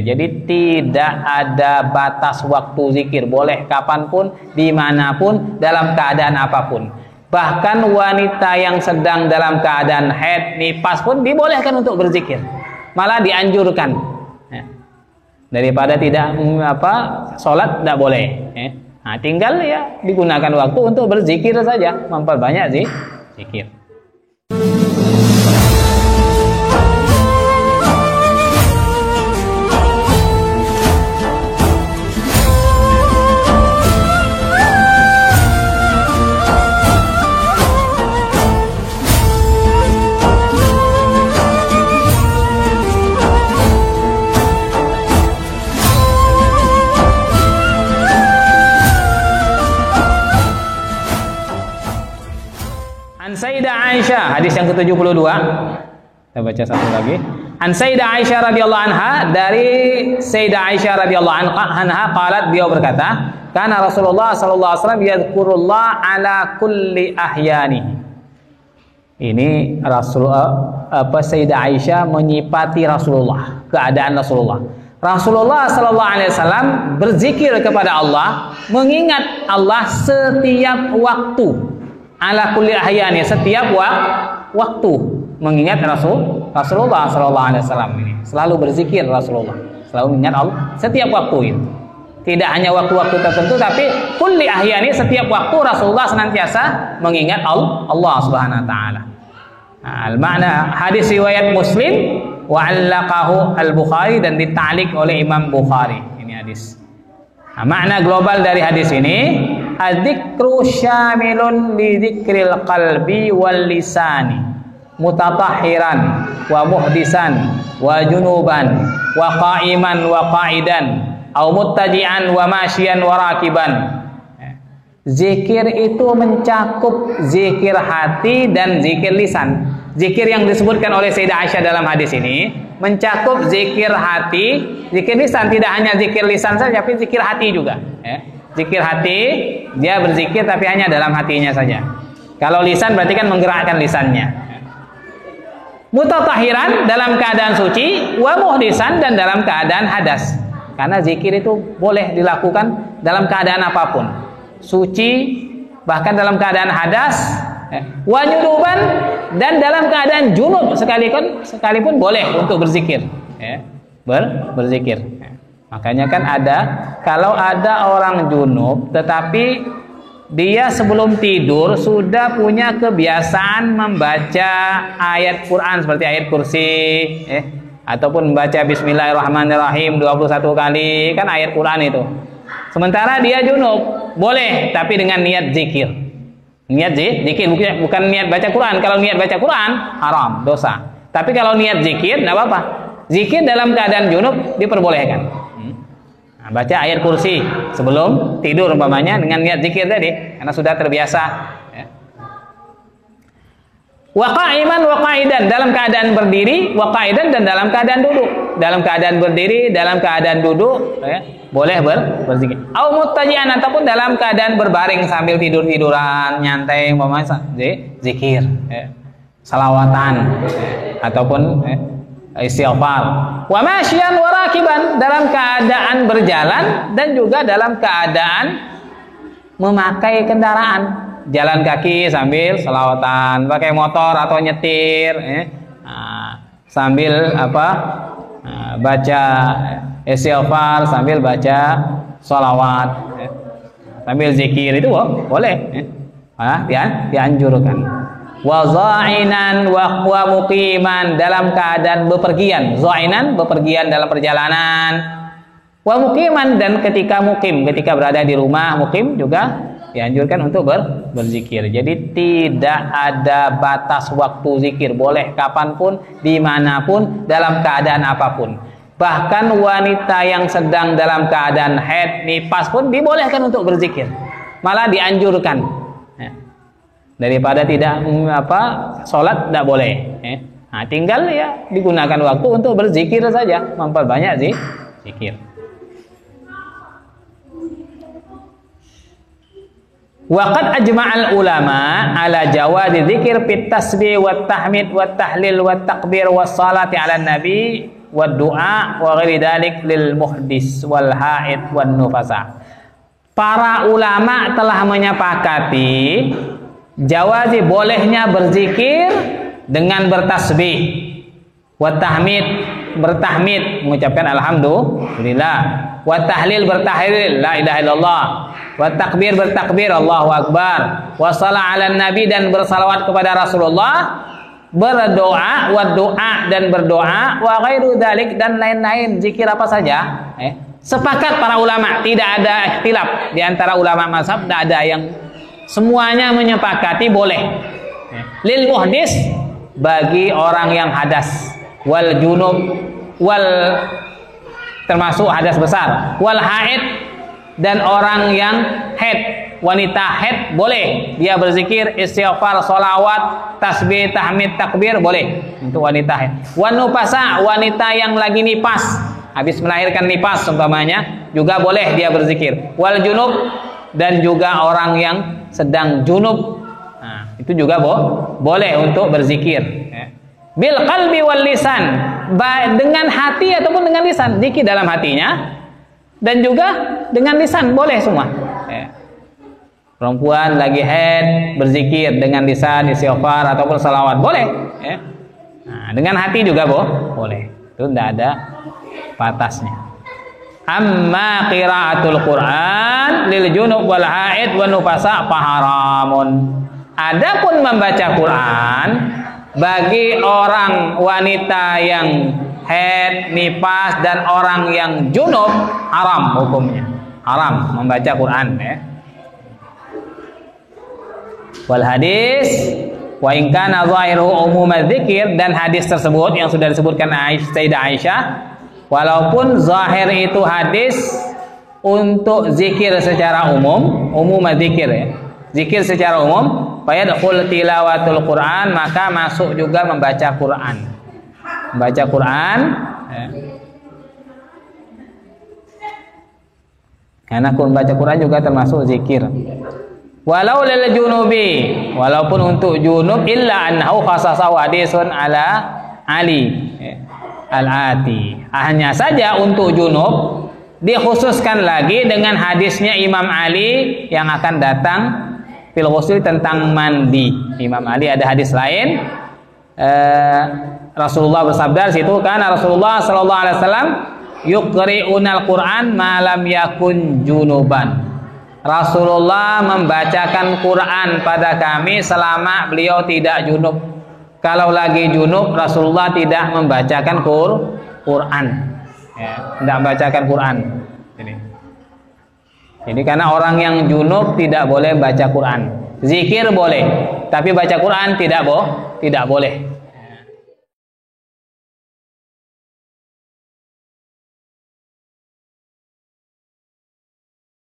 Jadi tidak ada batas waktu zikir, boleh kapanpun, dimanapun, dalam keadaan apapun. Bahkan wanita yang sedang dalam keadaan haid, nifas pun dibolehkan untuk berzikir, malah dianjurkan. Daripada tidak sholat tidak boleh. Nah, tinggal ya digunakan waktu untuk berzikir saja, memperbanyak zikir. Sayyidah Aisyah, hadis yang ke-72. Kita baca satu lagi. An Sayyidah Aisyah radhiyallahu anha, dari Sayyidah Aisyah radhiyallahu anha qalat, beliau berkata, kana Rasulullah sallallahu alaihi wasallam yadhkurullah ala kulli ahyani. Ini Sayyidah Aisyah menyifati Rasulullah, keadaan Rasulullah. Rasulullah sallallahu alaihi wasallam berzikir kepada Allah, mengingat Allah setiap waktu. Ala kulli ahyani, setiap waktu mengingat Rasulullah sallallahu alaihi wasallam ini. Selalu berzikir Rasulullah, selalu mengingat Allah setiap waktu itu. Tidak hanya waktu-waktu tertentu, tapi kulli ahyani, setiap waktu Rasulullah senantiasa mengingat Allah Subhanahu wa taala. Al-makna hadis riwayat Muslim wa 'allaqahu Al-Bukhari, dan dita'liq oleh Imam Bukhari. Ini hadis. Makna global dari hadis ini, adzikru syamilun li dzikril qalbi wal lisani mutatahhiran wa muhdisan wa junuban wa qa'iman wa qa'idan au muttaji'an wa masyian wa rakiban. Zikir itu mencakup zikir hati dan zikir lisan. Zikir yang disebutkan oleh Sayyidah Aisyah dalam hadis ini mencakup zikir hati, zikir lisan. Tidak hanya zikir lisan saja, tapi zikir hati juga. Zikir hati, dia berzikir tapi hanya dalam hatinya saja. Kalau lisan berarti kan menggerakkan lisannya. Mutatahiran, dalam keadaan suci, wa muhdisan, dan dalam keadaan hadas. Karena zikir itu boleh dilakukan dalam keadaan apapun. Suci, bahkan dalam keadaan hadas, wa junuban, dan dalam keadaan junub sekalipun boleh untuk berzikir. Berzikir. Makanya kan kalau ada orang junub tetapi dia sebelum tidur sudah punya kebiasaan membaca ayat Quran seperti ayat kursi, ataupun membaca Bismillahirrahmanirrahim 21 kali, kan ayat Quran itu. Sementara dia junub, boleh, tapi dengan niat zikir. Niat zikir, bukan niat baca Quran. Kalau niat baca Quran haram, dosa. Tapi kalau niat zikir tidak apa-apa. Zikir dalam keadaan junub diperbolehkan. Baca ayat kursi sebelum tidur umpamanya dengan niat zikir tadi, karena sudah terbiasa. Wa qa'iman wa qa'idan, dalam keadaan berdiri, wa qa'idan, dan dalam keadaan duduk. Dalam keadaan berdiri, dalam keadaan duduk, boleh berzikir. Au muttaji'an, ataupun dalam keadaan berbaring sambil tidur-tiduran, nyantai umpamanya zikir, salawatan, ataupun istighfar. Wa masyian wa rakiban, dalam keadaan berjalan dan juga dalam keadaan memakai kendaraan, jalan kaki sambil selawatan, pakai motor atau nyetir, sambil baca istighfar, sambil baca sholawat, sambil zikir, itu boleh, dianjurkan. Wa za'inan wa muqiman, dalam keadaan bepergian. Za'inan, bepergian dalam perjalanan. Wa muqiman, dan ketika mukim, ketika berada di rumah, mukim juga dianjurkan untuk berzikir. Jadi tidak ada batas waktu zikir, boleh kapanpun, dimanapun, dalam keadaan apapun. Bahkan wanita yang sedang dalam keadaan haid, nifas pun dibolehkan untuk berzikir, malah dianjurkan. Daripada tidak sholat tidak boleh. Nah, tinggal ya digunakan waktu untuk berzikir saja, memperbanyak zikir. Waqad ajma'al ulama ala jawadi dzikir fit tasbih wat tahmid wat tahlil wat takbir was salati ala nabi wa du'a wa ghairi dzalik lil muhdis wal haid wan nufasa. Para ulama telah menyepakati jawazi bolehnya berzikir dengan bertasbih, wa tahmid bertahmid mengucapkan alhamdulillah, wa tahlil bertahlil la ilaha illallah, wa takbir bertakbir Allahu akbar, wa shalah 'alan nabi dan bersalawat kepada Rasulullah, berdoa wa doa dan berdoa, wa ghairu dzalik dan lain-lain zikir apa saja. Sepakat para ulama, tidak ada ikhtilaf di antara ulama mazhab, tidak ada yang semuanya menyepakati boleh. Lil muhdis bagi orang yang hadas, wal junub wal termasuk hadas besar, wal haid dan orang yang haid, wanita haid boleh dia berzikir, istighfar, sholawat, tasbih, tahmid, takbir boleh untuk wanita haid. Wan nufasa wanita yang lagi nipas, habis melahirkan nipas umpamanya juga boleh dia berzikir. Wal junub dan juga orang yang sedang junub, nah, itu juga boleh untuk berzikir. Bil qalbi wal lisan, dengan hati ataupun dengan lisan, zikir dalam hatinya dan juga dengan lisan boleh semua. Perempuan lagi haid berzikir dengan lisan, istighfar ataupun salawat boleh. Nah, dengan hati juga boleh. Itu tidak ada batasnya. Amma qiraatul Quran lil junub wal haid wan nufasa faharamun. Adapun membaca Quran bagi orang wanita yang haid, nifas dan orang yang junub haram hukumnya. Haram membaca Quran Wal hadis wa in kana zahiru umum dzikir, dan hadis tersebut yang sudah disebutkan Sayyidah Aisyah, walaupun zahir itu hadis untuk zikir secara umum dzikir zikir secara umum, fayadkhul tilawatul Quran, maka masuk juga membaca Quran. Membaca Quran karena membaca Quran juga termasuk zikir. Walau lil junubi, walaupun untuk junub, illa annahu khasasahu hadisun ala Ali al-Ati. Hanya saja untuk junub dikhususkan lagi dengan hadisnya Imam Ali yang akan datang fil ghusl tentang mandi. Imam Ali ada hadis lain, Rasulullah bersabda di situ kan, Rasulullah sallallahu alaihi wasallam yuqri'unal Quran ma lam yakun junuban. Rasulullah membacakan Quran pada kami selama beliau tidak junub. Kalau lagi junub, Rasulullah tidak membacakan Quran. Tidak membacakan Quran. Jadi karena orang yang junub tidak boleh baca Quran. Zikir boleh, tapi baca Quran tidak boleh.